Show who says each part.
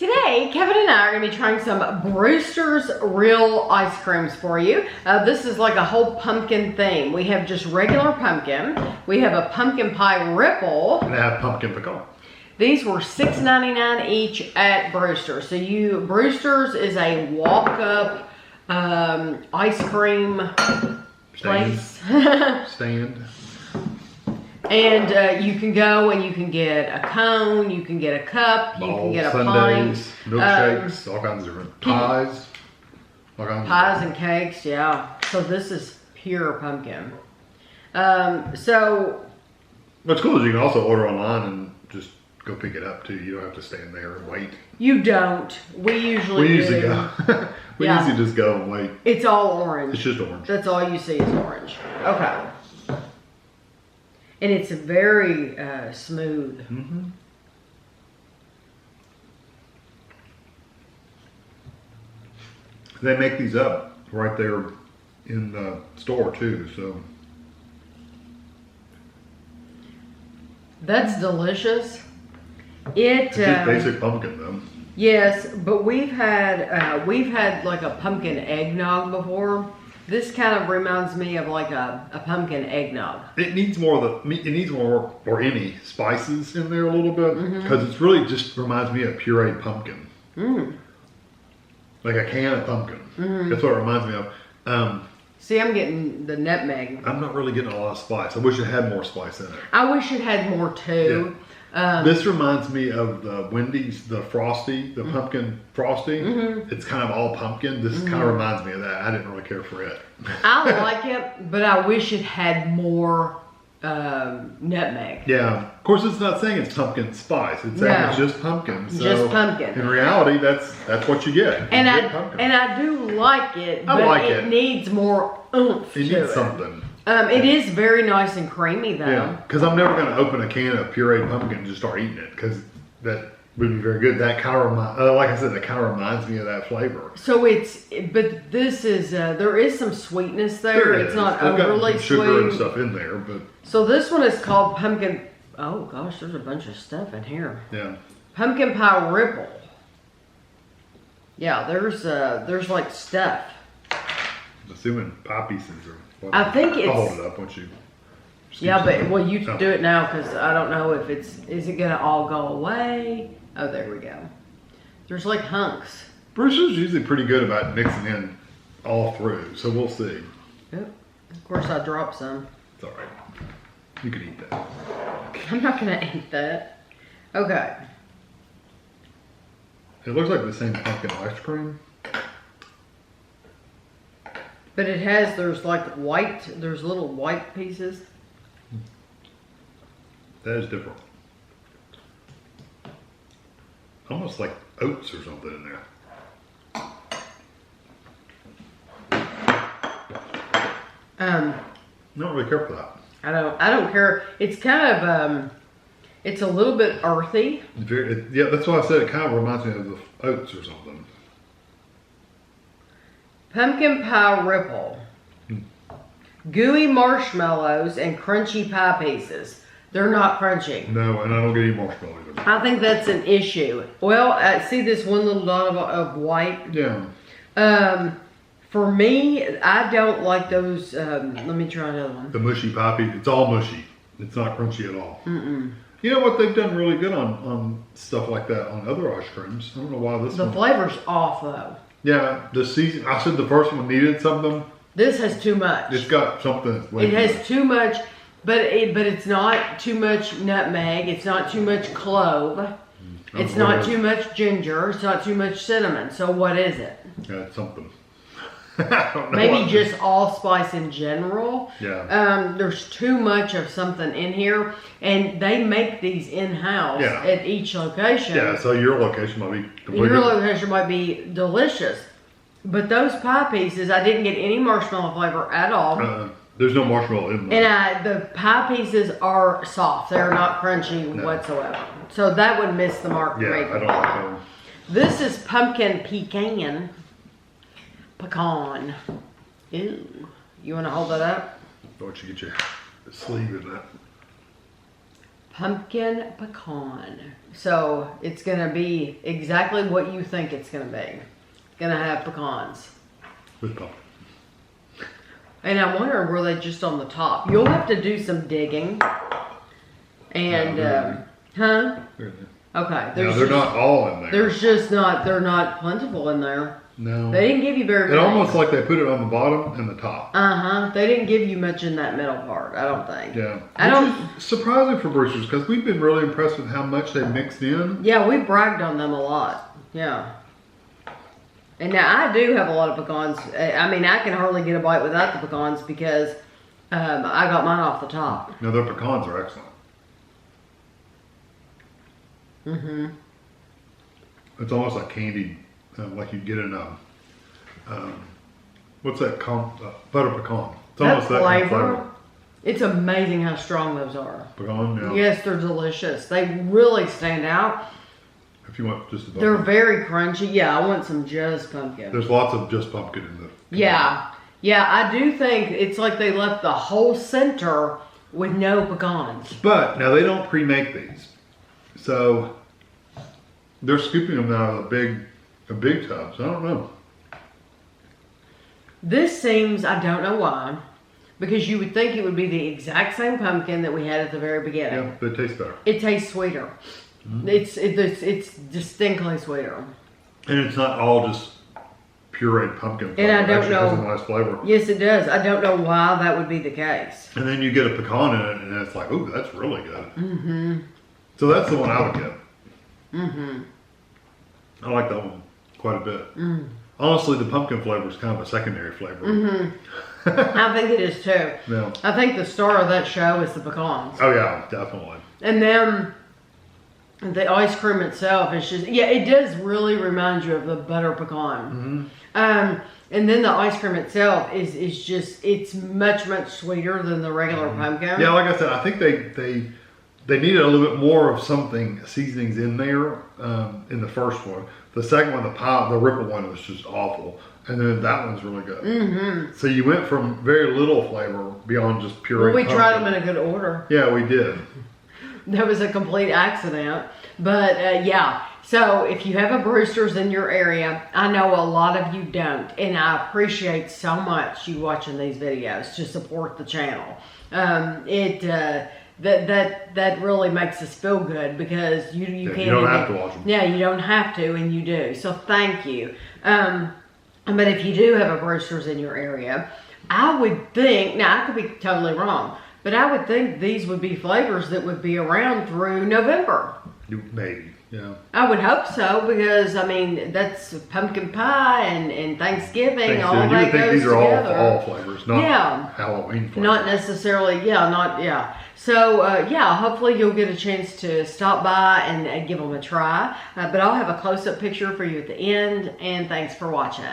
Speaker 1: Today, Kevin and I are going to be trying some Brewster's real ice creams for you. This is like a whole pumpkin theme. We have just regular pumpkin. We have a pumpkin pie ripple.
Speaker 2: And I have pumpkin pecan.
Speaker 1: These were $6.99 each at Brewster. So Brewster's is a walk-up ice cream place.
Speaker 2: Stand.
Speaker 1: And you can go and you can get a cone, you can get a cup, you can get a pint.
Speaker 2: Milkshakes, all kinds of different pies.
Speaker 1: Pies and cakes, yeah. So this is pure pumpkin.
Speaker 2: What's cool is you can also order online and just go pick it up too. You don't have to stand there and wait.
Speaker 1: You don't. We usually
Speaker 2: go. we usually just go and wait.
Speaker 1: It's all orange.
Speaker 2: It's just orange.
Speaker 1: That's all you see is orange. Okay. And it's very smooth.
Speaker 2: Mm-hmm. They make these up right there in the store too, so.
Speaker 1: That's delicious.
Speaker 2: It's just basic pumpkin though.
Speaker 1: Yes, but we've had like a pumpkin eggnog before. This kind of reminds me of like a pumpkin eggnog.
Speaker 2: It needs more or any spices in there a little bit because it's really just reminds me of pureed pumpkin. Like a can of pumpkin. That's what it reminds me of.
Speaker 1: See, I'm getting the nutmeg.
Speaker 2: I'm not really getting a lot of spice. I wish it had more spice in it.
Speaker 1: I wish it had more too.
Speaker 2: Yeah. This reminds me of the Wendy's, the Frosty, the pumpkin Frosty. It's kind of all pumpkin. This kind of reminds me of that. I didn't really care for it.
Speaker 1: I like it, but I wish it had more nutmeg.
Speaker 2: Yeah. Of course, it's not saying it's pumpkin spice. It's saying it's just pumpkin. So
Speaker 1: just pumpkin.
Speaker 2: In reality, that's what you get.
Speaker 1: And I do like it, but it needs more oomph to it.
Speaker 2: It needs something.
Speaker 1: It is very nice and creamy though.
Speaker 2: Yeah, because I'm never going to open a can of pureed pumpkin and just start eating it because that would be very good. That kind of like I said, that kind of reminds me of that flavor.
Speaker 1: So but this is there is some sweetness there. It's not overly sweet.
Speaker 2: Sugar and stuff in there, but
Speaker 1: so this one is called pumpkin. Oh gosh, there's a bunch of stuff in here.
Speaker 2: Yeah,
Speaker 1: pumpkin pie ripple. Yeah, there's like stuff.
Speaker 2: I'm assuming pie pieces or.
Speaker 1: I think it's.
Speaker 2: I'll hold it up once you.
Speaker 1: Yeah, but well, you do it now because I don't know if is it gonna all go away? Oh, there we go. There's like hunks.
Speaker 2: Brewster's usually pretty good about mixing in all through, so we'll see.
Speaker 1: Yep. Of course, I dropped some.
Speaker 2: It's all right. You can eat that.
Speaker 1: I'm not gonna eat that. Okay.
Speaker 2: It looks like the same pumpkin ice cream.
Speaker 1: But there's little white pieces.
Speaker 2: That is different. Almost like oats or something in there. I don't really care for that.
Speaker 1: I don't care. It's kind of, it's a little bit earthy.
Speaker 2: Yeah, that's why I said it kind of reminds me of the oats or something.
Speaker 1: Pumpkin pie ripple. Gooey marshmallows and crunchy pie pieces. They're not crunchy.
Speaker 2: No, and I don't get any marshmallows.
Speaker 1: I think that's an issue. Well, I see this one little dot of white.
Speaker 2: Yeah.
Speaker 1: For me, I don't like those. Let me try another one.
Speaker 2: The mushy pie piece. It's all mushy. It's not crunchy at all. You know what? They've done really good on stuff like that on other ice creams. I don't know why this one.
Speaker 1: The flavor's off though.
Speaker 2: Yeah, I said the first one needed something.
Speaker 1: This has too much.
Speaker 2: It's got something.
Speaker 1: It has too much, but it's not too much nutmeg. It's not too much clove. It's not too much ginger. It's not too much cinnamon. So what is it?
Speaker 2: Yeah, it's something. I don't know.
Speaker 1: Maybe just allspice in general.
Speaker 2: Yeah.
Speaker 1: There's too much of something in here, and they make these in-house at each location.
Speaker 2: Yeah, so your location might be completely.
Speaker 1: Your location might be delicious, but those pie pieces, I didn't get any marshmallow flavor at all.
Speaker 2: There's no marshmallow in them.
Speaker 1: And the pie pieces are soft; they're not crunchy whatsoever. So that would miss the mark.
Speaker 2: Yeah, I don't like them.
Speaker 1: This is pumpkin pecan. Pecan. Ew. You want to hold that up?
Speaker 2: Why don't you get your sleeve in that?
Speaker 1: pumpkin pecan. So it's gonna be exactly what you think it's gonna be. It's gonna have pecans.
Speaker 2: With pumpkin.
Speaker 1: And I'm wondering, were they just on the top? You'll have to do some digging. And, huh? Okay.
Speaker 2: They're not all in there.
Speaker 1: There's just not, they're not plentiful in there.
Speaker 2: No.
Speaker 1: They didn't give you very much.
Speaker 2: It's almost like they put it on the bottom and the top.
Speaker 1: They didn't give you much in that middle part, I don't think.
Speaker 2: Yeah. Which is surprising for Brewsters because we've been really impressed with how much they mixed in.
Speaker 1: Yeah, we bragged on them a lot. Yeah. And now I do have a lot of pecans. I mean, I can hardly get a bite without the pecans because I got mine off the top.
Speaker 2: No, their pecans are excellent. It's almost like candied, like you get in what's that? Butter pecan. It's almost that kind of flavor.
Speaker 1: It's amazing how strong those are.
Speaker 2: Pecan, yeah.
Speaker 1: Yes, they're delicious. They really stand out.
Speaker 2: If you want just a
Speaker 1: They're very crunchy. Yeah, I want some just pumpkin.
Speaker 2: There's lots of just pumpkin in the
Speaker 1: Yeah. Yeah, I do think it's like they left the whole center with no pecans.
Speaker 2: But now they don't pre-make these. So they're scooping them out of a big tub. So I don't know.
Speaker 1: This seems, I don't know why, because you would think it would be the exact same pumpkin that we had at the very beginning.
Speaker 2: Yeah, but it tastes better.
Speaker 1: It tastes sweeter. It's distinctly sweeter.
Speaker 2: And it's not all just pureed pumpkin flavor.
Speaker 1: And I don't know.
Speaker 2: It has a nice flavor.
Speaker 1: Yes, it does. I don't know why that would be the case.
Speaker 2: And then you get a pecan in it, and it's like, ooh, that's really good. So that's the one I would get. I like that one quite a bit. Honestly, the pumpkin flavor is kind of a secondary flavor.
Speaker 1: I think it is too.
Speaker 2: Yeah.
Speaker 1: I think the star of that show is the pecans.
Speaker 2: Oh yeah, definitely.
Speaker 1: And then the ice cream itself is just, yeah, it does really remind you of the butter pecan. And then the ice cream itself is just, it's much, much sweeter than the regular pumpkin.
Speaker 2: Yeah, like I said, I think they needed a little bit more of something, seasonings in there in the first one. The second one, the Ripple one, was just awful. And then that one's really good. So you went from very little flavor beyond just pure.
Speaker 1: Well, we tried them in a good order.
Speaker 2: Yeah, we did.
Speaker 1: That was a complete accident. But yeah, so if you have a Brewster's in your area, I know a lot of you don't. And I appreciate so much you watching these videos to support the channel. That really makes us feel good because you can't.
Speaker 2: You don't have to watch them.
Speaker 1: Yeah, you don't have to, and you do. So thank you. But if you do have a Brewster's in your area, I would think, now I could be totally wrong, but I would think these would be flavors that would be around through November.
Speaker 2: Maybe, yeah.
Speaker 1: I would hope so because, I mean, that's pumpkin pie and Thanksgiving, all that
Speaker 2: you would think
Speaker 1: goes
Speaker 2: these are
Speaker 1: together.
Speaker 2: all fall flavors, not Halloween flavors.
Speaker 1: Not necessarily, So, hopefully you'll get a chance to stop by and give them a try. But I'll have a close-up picture for you at the end, and thanks for watching.